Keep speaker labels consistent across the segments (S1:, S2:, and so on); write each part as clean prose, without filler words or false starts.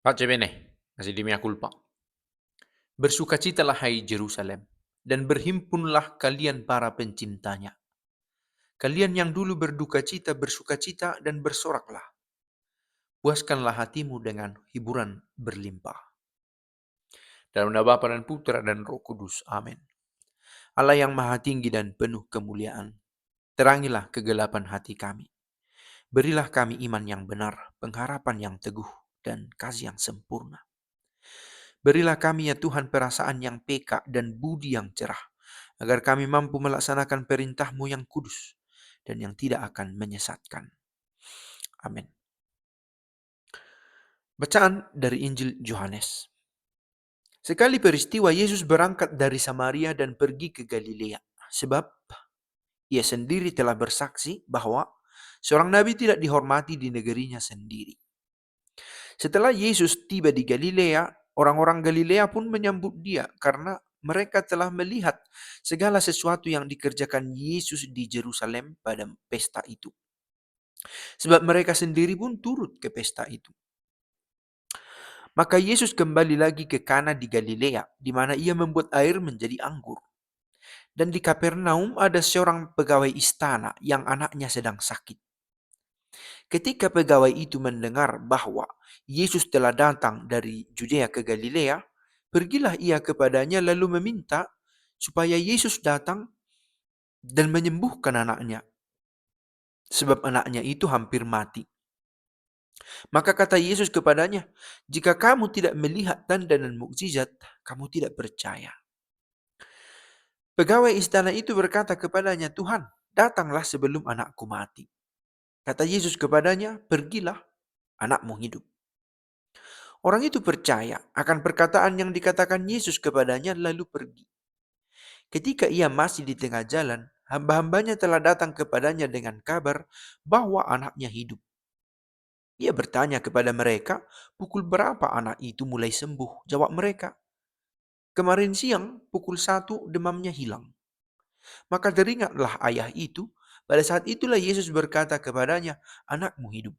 S1: Pace bene, masih di mea culpa. Bersukacitalah hai Jerusalem, dan berhimpunlah kalian para pencintanya. Kalian yang dulu berduka cita, bersukacita, dan bersoraklah. Puaskanlah hatimu dengan hiburan berlimpah. Dalam nama Bapa dan Putra dan Roh Kudus. Amin. Allah yang maha tinggi dan penuh kemuliaan, terangilah kegelapan hati kami. Berilah kami iman yang benar, pengharapan yang teguh, dan kasih yang sempurna. Berilah kami ya Tuhan perasaan yang peka dan budi yang cerah, agar kami mampu melaksanakan perintah-Mu yang kudus dan yang tidak akan menyesatkan. Amin. Bacaan dari Injil Yohanes. Sekali peristiwa Yesus berangkat dari Samaria dan pergi ke Galilea, sebab ia sendiri telah bersaksi bahwa seorang nabi tidak dihormati di negerinya sendiri. Setelah Yesus tiba di Galilea, orang-orang Galilea pun menyambut dia karena mereka telah melihat segala sesuatu yang dikerjakan Yesus di Yerusalem pada pesta itu. Sebab mereka sendiri pun turut ke pesta itu. Maka Yesus kembali lagi ke Kana di Galilea, di mana ia membuat air menjadi anggur. Dan di Kapernaum ada seorang pegawai istana yang anaknya sedang sakit. Ketika pegawai itu mendengar bahwa Yesus telah datang dari Judea ke Galilea, pergilah ia kepadanya lalu meminta supaya Yesus datang dan menyembuhkan anaknya, sebab anaknya itu hampir mati. Maka kata Yesus kepadanya, "Jika kamu tidak melihat tanda dan mukjizat, kamu tidak percaya." Pegawai istana itu berkata kepadanya, "Tuhan, datanglah sebelum anakku mati." Kata Yesus kepadanya, "Pergilah, anakmu hidup." Orang itu percaya akan perkataan yang dikatakan Yesus kepadanya lalu pergi. Ketika ia masih di tengah jalan, hamba-hambanya telah datang kepadanya dengan kabar bahwa anaknya hidup. Ia bertanya kepada mereka, "Pukul berapa anak itu mulai sembuh?" Jawab mereka, "Kemarin siang pukul 1 demamnya hilang." Maka teringatlah ayah itu. Pada saat itulah Yesus berkata kepadanya, "Anakmu hidup."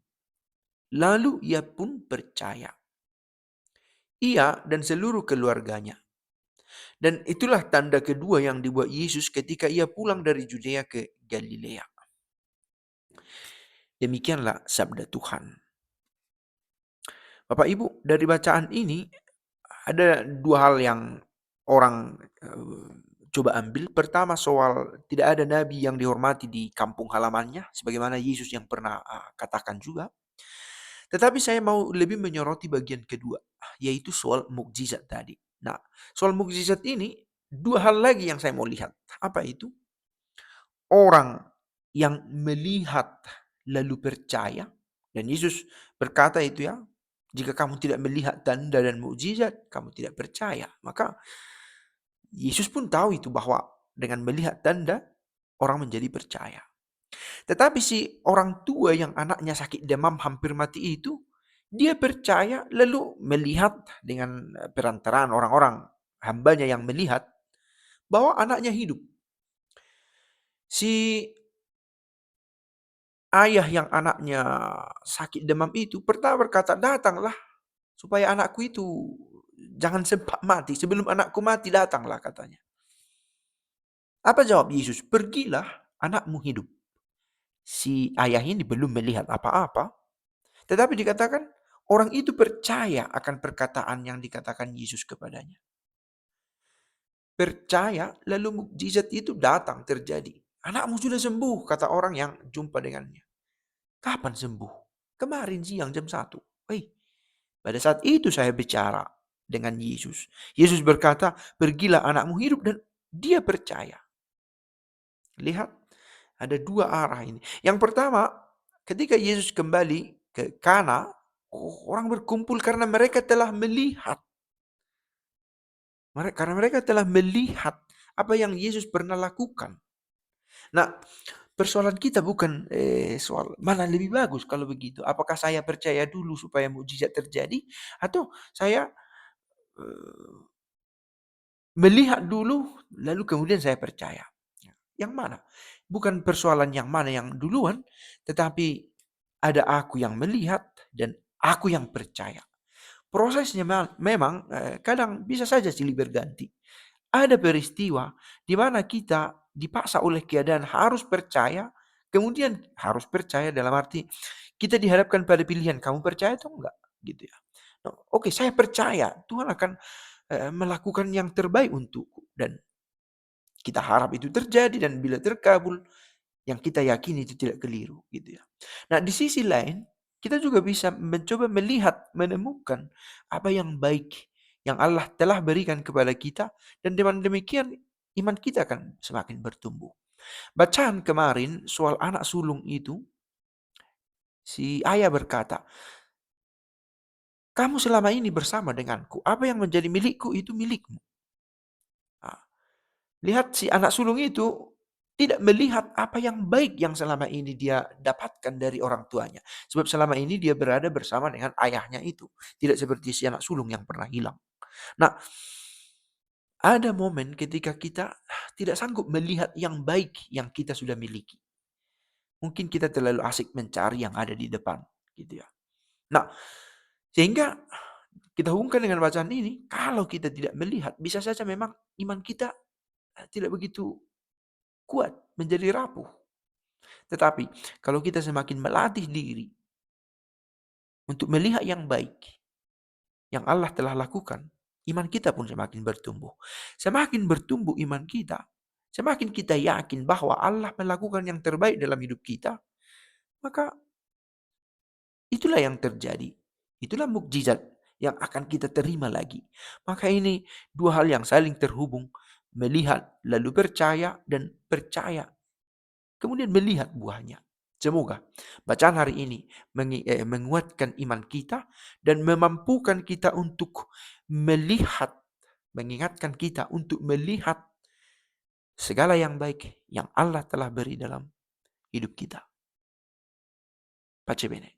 S1: Lalu ia pun percaya. Ia dan seluruh keluarganya. Dan itulah tanda kedua yang dibuat Yesus ketika ia pulang dari Judea ke Galilea. Demikianlah sabda Tuhan. Bapak Ibu, dari bacaan ini ada dua hal yang orang coba ambil. Pertama, soal tidak ada nabi yang dihormati di kampung halamannya, sebagaimana Yesus yang pernah katakan juga. Tetapi saya mau lebih menyoroti bagian kedua, yaitu soal mukjizat tadi. Nah, soal mukjizat ini, dua hal lagi yang saya mau lihat. Apa itu? Orang yang melihat lalu percaya, dan Yesus berkata itu ya, "Jika kamu tidak melihat tanda dan mukjizat, kamu tidak percaya." Maka Yesus pun tahu itu bahwa dengan melihat tanda, orang menjadi percaya. Tetapi si orang tua yang anaknya sakit demam hampir mati itu, dia percaya lalu melihat dengan perantaraan orang-orang hambanya yang melihat bahwa anaknya hidup. Si ayah yang anaknya sakit demam itu pertama berkata, "Datanglah supaya anakku itu jangan sempat mati. Sebelum anakku mati datanglah," katanya. Apa jawab Yesus? "Pergilah, anakmu hidup." Si ayah ini belum melihat apa-apa, tetapi dikatakan orang itu percaya akan perkataan yang dikatakan Yesus kepadanya. Percaya lalu mukjizat itu datang terjadi. "Anakmu sudah sembuh," kata orang yang jumpa dengannya. "Kapan sembuh?" "Kemarin siang jam 1. Pada saat itu saya bicara dengan Yesus. Yesus berkata, "Pergilah, anakmu hidup," dan dia percaya. Lihat, ada dua arah ini. Yang pertama, ketika Yesus kembali ke Kana, orang berkumpul karena mereka telah melihat. Karena mereka telah melihat apa yang Yesus pernah lakukan. Nah, persoalan kita bukan soal mana lebih bagus kalau begitu. Apakah saya percaya dulu supaya mukjizat terjadi, atau saya melihat dulu lalu kemudian saya percaya. Yang mana? Bukan persoalan yang mana yang duluan, tetapi ada aku yang melihat dan aku yang percaya. Prosesnya memang kadang bisa saja silih berganti. Ada peristiwa di mana kita dipaksa oleh keadaan harus percaya, kemudian harus percaya dalam arti kita dihadapkan pada pilihan, kamu percaya atau enggak? Gitu ya. No, oke, saya percaya Tuhan akan melakukan yang terbaik untukku, dan kita harap itu terjadi, dan bila terkabul yang kita yakini itu tidak keliru gitu ya. Nah, di sisi lain kita juga bisa mencoba melihat, menemukan apa yang baik yang Allah telah berikan kepada kita, dan dengan demikian iman kita akan semakin bertumbuh. Bacaan kemarin soal anak sulung itu, si ayah berkata, "Kamu selama ini bersama denganku, apa yang menjadi milikku itu milikmu." Nah, lihat si anak sulung itu tidak melihat apa yang baik yang selama ini dia dapatkan dari orang tuanya. Sebab selama ini dia berada bersama dengan ayahnya itu. Tidak seperti si anak sulung yang pernah hilang. Nah, ada momen ketika kita tidak sanggup melihat yang baik yang kita sudah miliki. Mungkin kita terlalu asik mencari yang ada di depan, gitu ya. Nah, sehingga kita hubungkan dengan bacaan ini, kalau kita tidak melihat, bisa saja memang iman kita tidak begitu kuat, menjadi rapuh. Tetapi kalau kita semakin melatih diri untuk melihat yang baik yang Allah telah lakukan, iman kita pun semakin bertumbuh. Semakin bertumbuh iman kita, semakin kita yakin bahwa Allah melakukan yang terbaik dalam hidup kita, maka itulah yang terjadi. Itulah mukjizat yang akan kita terima lagi. Maka ini dua hal yang saling terhubung, melihat lalu percaya, dan percaya kemudian melihat buahnya. Semoga bacaan hari ini menguatkan iman kita dan memampukan kita untuk melihat, mengingatkan kita untuk melihat segala yang baik yang Allah telah beri dalam hidup kita. Pace bene.